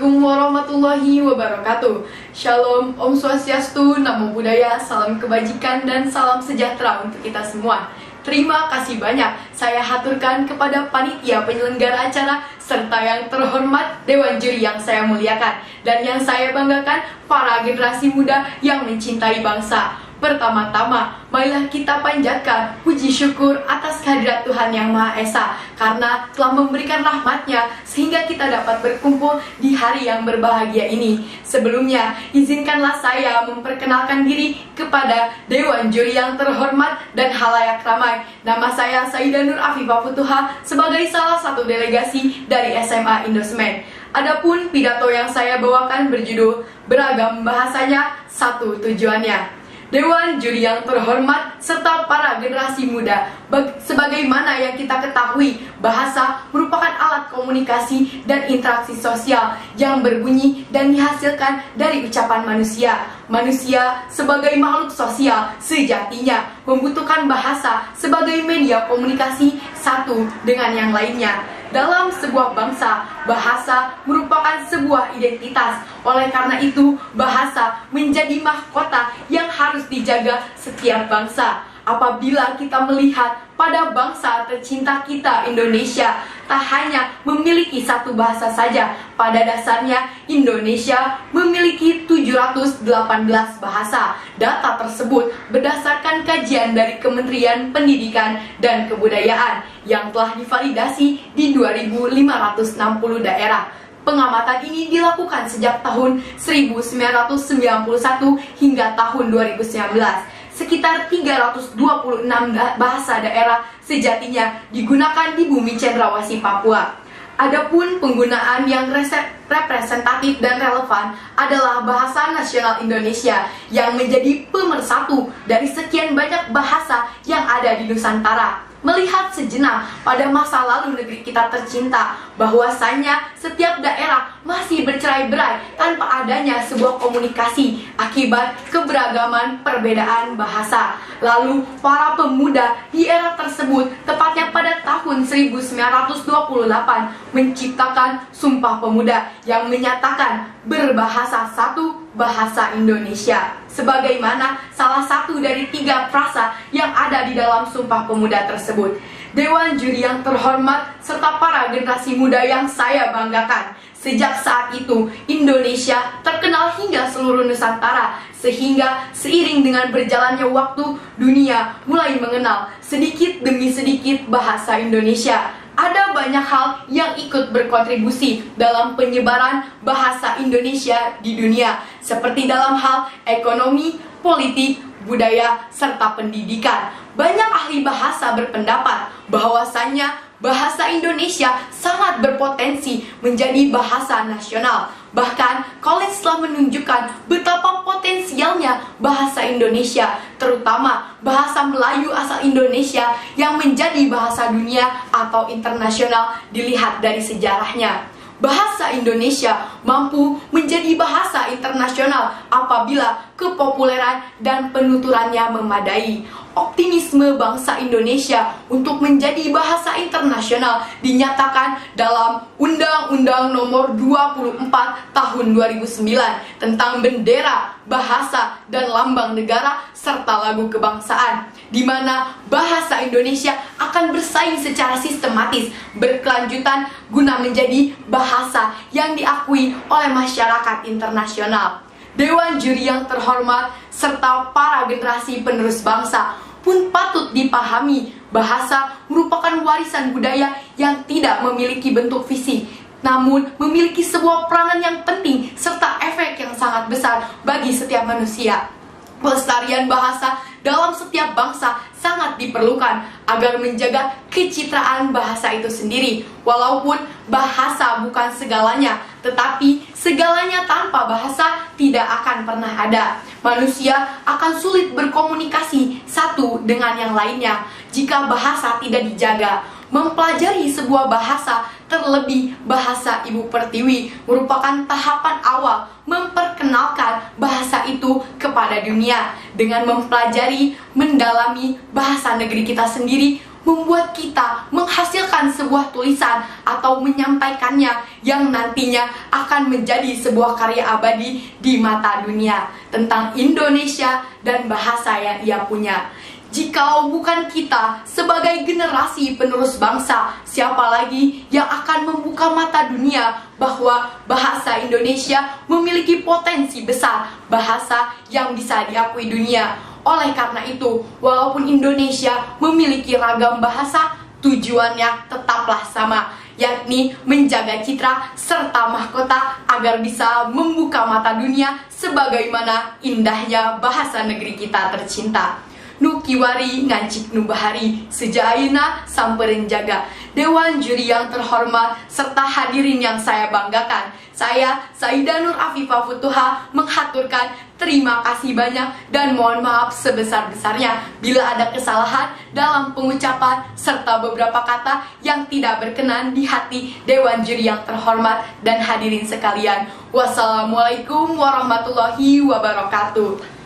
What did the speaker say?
Assalamualaikum warahmatullahi wabarakatuh. Shalom, Om Swastiastu, Namo Buddhaya, salam kebajikan dan salam sejahtera untuk kita semua. Terima kasih banyak saya haturkan kepada panitia penyelenggara acara serta yang terhormat Dewan Juri yang saya muliakan dan yang saya banggakan, para generasi muda yang mencintai bangsa. Pertama-tama, marilah kita panjatkan puji syukur atas kehadirat Tuhan Yang Maha Esa karena telah memberikan rahmat-Nya sehingga kita dapat berkumpul di hari yang berbahagia ini. Sebelumnya, izinkanlah saya memperkenalkan diri kepada Dewan Juri yang terhormat dan halayak ramai. Nama saya Sayyidah Nur Afifah Futuha sebagai salah satu delegasi dari SMA Indosmed. Adapun pidato yang saya bawakan berjudul Beragam Bahasanya, Satu Tujuannya. Dewan Juri yang terhormat serta para generasi muda, sebagaimana yang kita ketahui, bahasa merupakan alat komunikasi dan interaksi sosial yang berbunyi dan dihasilkan dari ucapan manusia. Manusia sebagai makhluk sosial sejatinya membutuhkan bahasa sebagai media komunikasi satu dengan yang lainnya. Dalam sebuah bangsa, bahasa merupakan sebuah identitas. Oleh karena itu, bahasa menjadi mahkota yang harus dijaga setiap bangsa. Apabila kita melihat pada bangsa tercinta kita, Indonesia, tak hanya memiliki satu bahasa saja. Pada dasarnya, Indonesia memiliki 718 bahasa. Data tersebut berdasarkan kajian dari Kementerian Pendidikan dan Kebudayaan yang telah divalidasi di 2.560 daerah. Pengamatan ini dilakukan sejak tahun 1991 hingga tahun 2019. Sekitar 326 bahasa daerah sejatinya digunakan di bumi cendrawasih Papua. Adapun penggunaan yang representatif dan relevan adalah bahasa nasional Indonesia yang menjadi pemersatu dari sekian banyak bahasa yang ada di Nusantara. Melihat sejenak pada masa lalu negeri kita tercinta, bahwasanya setiap daerah masih bercerai-berai tanpa adanya sebuah komunikasi akibat keberagaman perbedaan bahasa. Lalu para pemuda di era tersebut, tepatnya pada tahun 1928, menciptakan Sumpah Pemuda yang menyatakan berbahasa satu, bahasa Indonesia, sebagaimana salah satu dari 3 frasa yang ada di dalam Sumpah Pemuda tersebut. Dewan Juri yang terhormat serta para generasi muda yang saya banggakan, sejak saat itu Indonesia terkenal hingga seluruh Nusantara, sehingga seiring dengan berjalannya waktu, dunia mulai mengenal sedikit demi sedikit bahasa Indonesia. Ada banyak hal yang ikut berkontribusi dalam penyebaran bahasa Indonesia di dunia, seperti dalam hal ekonomi, politik, budaya, serta pendidikan. Banyak ahli bahasa berpendapat bahwasannya bahasa Indonesia sangat berpotensi menjadi bahasa nasional. Bahkan, Collins telah menunjukkan betapa potensialnya bahasa Indonesia, terutama bahasa Melayu asal Indonesia yang menjadi bahasa dunia atau internasional dilihat dari sejarahnya. Bahasa Indonesia mampu menjadi bahasa internasional apabila kepopuleran dan penuturannya memadai. Optimisme bangsa Indonesia untuk menjadi bahasa internasional dinyatakan dalam Undang-Undang Nomor 24 Tahun 2009 tentang bendera, bahasa, dan lambang negara serta lagu kebangsaan, di mana bahasa Indonesia akan bersaing secara sistematis berkelanjutan guna menjadi bahasa yang diakui oleh masyarakat internasional. Dewan Juri yang terhormat serta para generasi penerus bangsa pun patut dipahami bahasa merupakan warisan budaya yang tidak memiliki bentuk fisik, namun memiliki sebuah peranan yang penting serta efek yang sangat besar bagi setiap manusia. Pelestarian bahasa dalam setiap bangsa sangat diperlukan agar menjaga kecitraan bahasa itu sendiri. Walaupun bahasa bukan segalanya, tetapi segalanya tanpa bahasa tidak akan pernah ada. Manusia akan sulit berkomunikasi satu dengan yang lainnya jika bahasa tidak dijaga. Mempelajari sebuah bahasa, terlebih bahasa Ibu Pertiwi, merupakan tahapan awal memperkenalkan bahasa itu kepada dunia. Dengan mempelajari, mendalami bahasa negeri kita sendiri, membuat kita menghasilkan sebuah tulisan atau menyampaikannya yang nantinya akan menjadi sebuah karya abadi di mata dunia tentang Indonesia dan bahasa yang ia punya. Jikalau bukan kita sebagai generasi penerus bangsa, siapa lagi yang akan membuka mata dunia bahwa bahasa Indonesia memiliki potensi besar, bahasa yang bisa diakui dunia. Oleh karena itu, walaupun Indonesia memiliki ragam bahasa, tujuannya tetaplah sama, yakni menjaga citra serta mahkota agar bisa membuka mata dunia sebagaimana indahnya bahasa negeri kita tercinta. Nu kiwari ngancik nu bahari, sejak ayeuna sampereun jaga. Dewan juri yang terhormat serta hadirin yang saya banggakan, saya Saidah Nur Afifah Futuha menghaturkan terima kasih banyak dan mohon maaf sebesar-besarnya bila ada kesalahan dalam pengucapan serta beberapa kata yang tidak berkenan di hati Dewan juri yang terhormat dan hadirin sekalian. Wassalamualaikum warahmatullahi wabarakatuh.